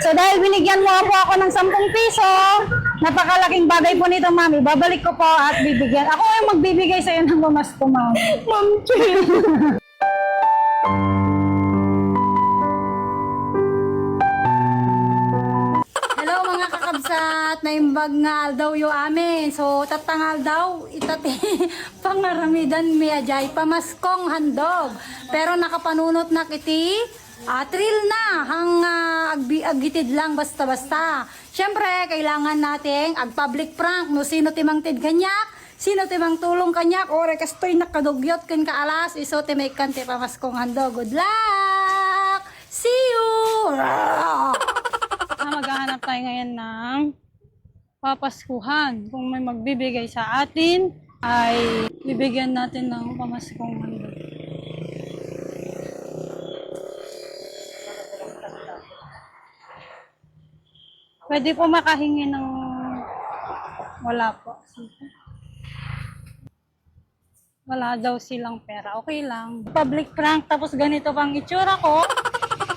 So dahil binigyan mo po ako ng 10 piso, napakalaking bagay po nito, ma'am. Babalik ko po at bibigyan. Ako yung magbibigay sa iyo ng pamasko, ma'am. Ma'am Chen. Hello mga kakabsat, naimbag nga aldaw yo amin. So tatangal daw, itati pangaramidan mi ajay pamaskong handog. Pero nakapanunot na kiti, thrill na hang aggitid lang basta-basta. Siyempre, kailangan nating ag-public prank no sino timang tid kanyak, sino timang tulong kanyak, ore kastoy nakadugyot ken kaalas, iso timay kante pamaskong handog. Good luck! See you! Maghahanap tayo ngayon ng papaskuhan. Kung may magbibigay sa atin, ay bibigyan natin ng pamaskong handog. Pwede po makahingi ng wala po. Wala daw silang pera. Okay lang. Public prank, tapos ganito pang itsura ko.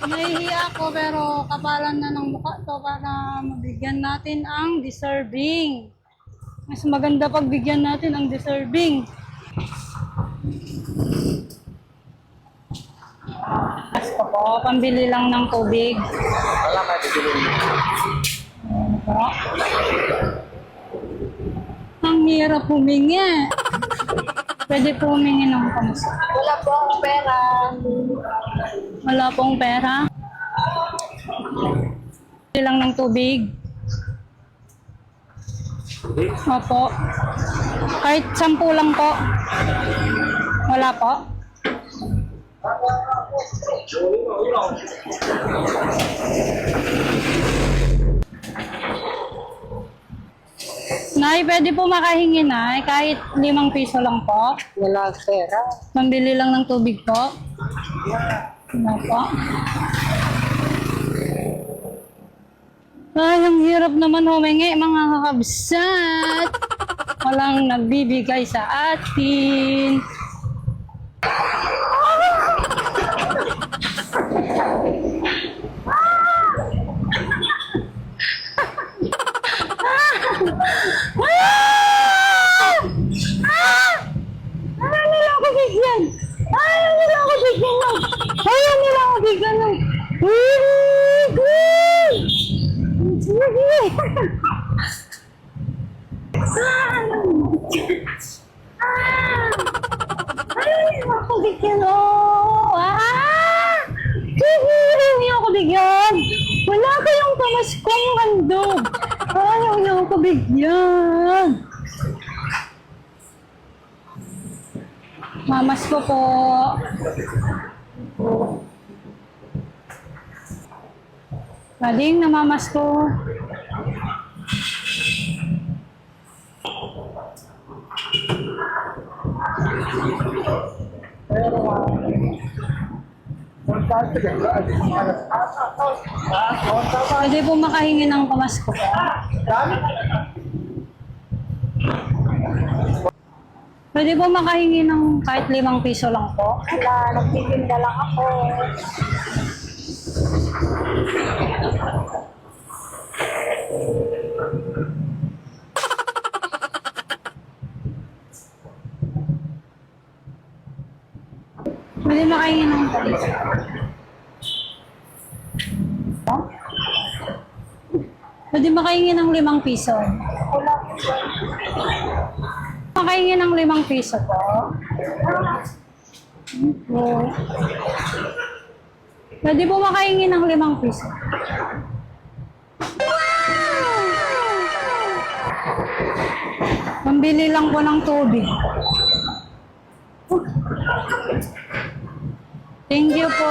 Nahihiya ako pero kapalan na ng mukha to para mabigyan natin ang deserving. Mas maganda pag bigyan natin ang deserving. Asko po, pambili lang ng tubig. Wala ka bibili. Ano po? Ang hirap humingi. Pwede po humingi ng pamasko. Wala po akong pera. Wala pong pera. Bili lang ng tubig. Opo. Kahit 10 lang po. Wala po. Nay, pwede po makahingi, Nay, kahit 5 piso lang po. Wala pera. Pambili lang ng tubig po. Wala po. Ay, ang hirap naman humingi, mga kakabsat. Walang nagbibigay sa atin. Ayaw nila ako bigyan. Ayaw nila ako bigyan ng. Ayaw nila ako bigyan ng. Sige. Ayaw nila ako bigyan. Sige, ayaw niyo ako bigyan. Wala kayong pamaskong handog. Ayaw niyo ako bigyan. Mamas ko po. Mading na mamas ko. Pwede po makahingi ng pamasko po. Pwede po makahingi ng kahit 5 piso lang po. Wala, nagtitinda lang ako. Pwede makahingi ng piso. Pwede makahingi ng 5 piso. Wala po. Makahingi ng 5 piso po. Pwede po makahingi ng 5 piso. Pambili lang po ng tubig. Thank you po.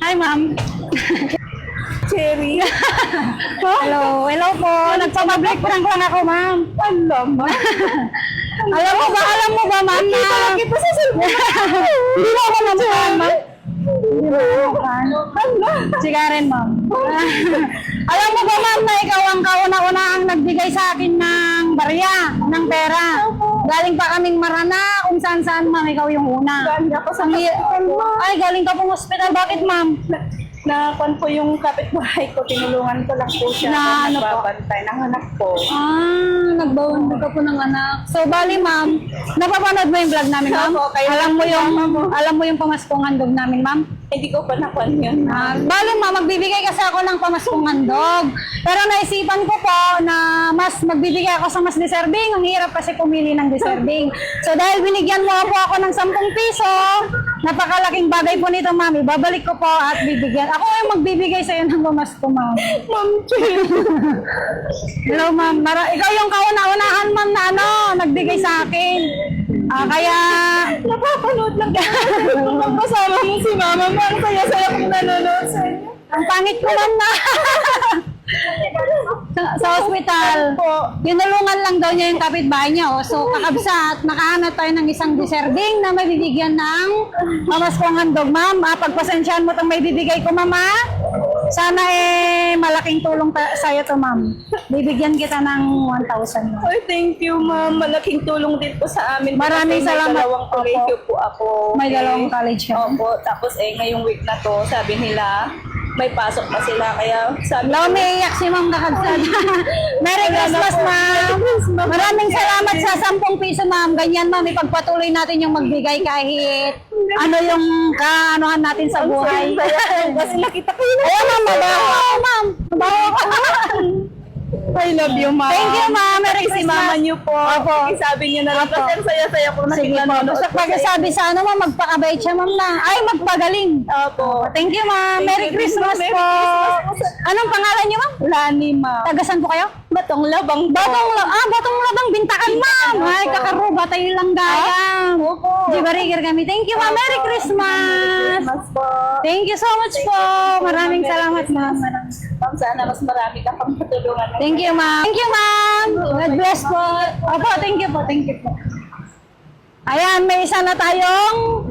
Hi, ma'am. Cherry. Hello. Hello po. Nagpa-public prank lang ako, ma'am. Alam mo. Alam mo ba, ma'am, na... Nakita sa cellphone. Hindi mo ako namukaan, ma'am. Hindi mo ako namukaan. Si Karen, ma'am. Alam mo ba, ma'am, na ikaw ang kauna-una ang nagbigay sa akin ng barya, ng pera. Galing pa kaming Marana, kung saan-saan, ma'am. Ikaw yung una. Galing ako sa Ang hospital, ma'am. Ay, galing ka pong hospital. Bakit, ma'am? Nakuan po yung kapitbahay ko, tinulungan ko lang po siya Na ano po? nagbabantay ng anak ko. Nagbawang ka po ng anak. So, bali, ma'am, napapanood mo yung vlog namin, ma'am? Opo, kayo Alam mo yung pamaskong handog namin, ma'am? Hindi ko pa nakuan yun. Bali, ma'am, magbibigay kasi ako ng pamaskong handog. Pero naisipan ko po na mas magbibigay ako sa mas deserving. Ang hirap kasi pumili ng deserving. So, dahil binigyan mo po ako ng 10 piso, napakalaking bagay po nito, ma'am. Ibabalik ko po at bibigyan. Ako yung magbibigay sa'yo ng pamasko, ma'am. Ma'am Jill. Hello, ma'am. Ikaw yung kauna-unahan, ma'am, na nagbigay sa akin. Kaya, Napapanood lang kasi kung kasama mo si Mama. Ang saya-saya kong nanonood sa inyo. ang pangit ko, ma'am, na. sa hospital. Tinulungan lang daw niya yung kapitbahay niya. Oh. So, kakabsat, nakahanap tayo ng isang deserving na mabibigyan ng pamaskong handog, ma'am. Pagpasensyahan mo itong may bibigay ko, ma'am. Sana malaking tulong sa'yo to, ma'am. Bibigyan kita ng 1,000. ma'am. Ay, thank you, ma'am. Malaking tulong din po sa amin. Maraming Kasi salamat. May dalawang kolekyo po ako. May dalawang college ka. Opo. Tapos ngayong week na to, sabi nila, may pasok pa sila. Kaya sabi Hello, umiiyak si Ma'am Kakabsat. Merry Christmas, ma'am. Maraming salamat sa 10 piso, ma'am. Ganyan, ma'am. Ipagpatuloy natin yung magbigay kahit ano yung kaanuhan natin sa buhay. Kasi nakita ko yun. Ayan, ma'am. Mabaho ako, ma'am. Mabaho ako. I love you, ma'am. Thank you, ma'am. Merry Si Christmas. mama niyo po. Opo. Sabi niyo na lang. Opo. Kasi ang saya-saya ko Sige po. nanonood Basta po sa pagkasabi sa ano, ma'am, magpakabait siya, ma'am, na. Ay, magpagaling. Opo. Thank you, ma'am. Thank Merry you, Christmas Merry po. Christmas. Anong pangalan niyo, ma'am? Lani, ma'am. Tagasan po kayo? Batong labang po. Batong labang bintakan, ma'am. Ay, kakaruba tayo lang gayang. Opo. Di ba, Rigger kami? Thank you, ma'am. Merry Christmas. Mas po. Thank you so much po. Maraming salamat, ma'am. Ma'am, sana mas marami ka pang matulungan. Thank you, ma'am. Thank you, ma'am. God bless po. Opo, thank you po. Thank you po. Ayan, may isa na tayong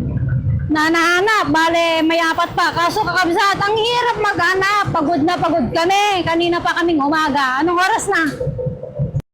nahanap. Bale, may 4 pa. Kaso kakabsat, ang hirap maghanap. Pagod na pagod kami. Kanina pa kaming umaga. Anong oras na?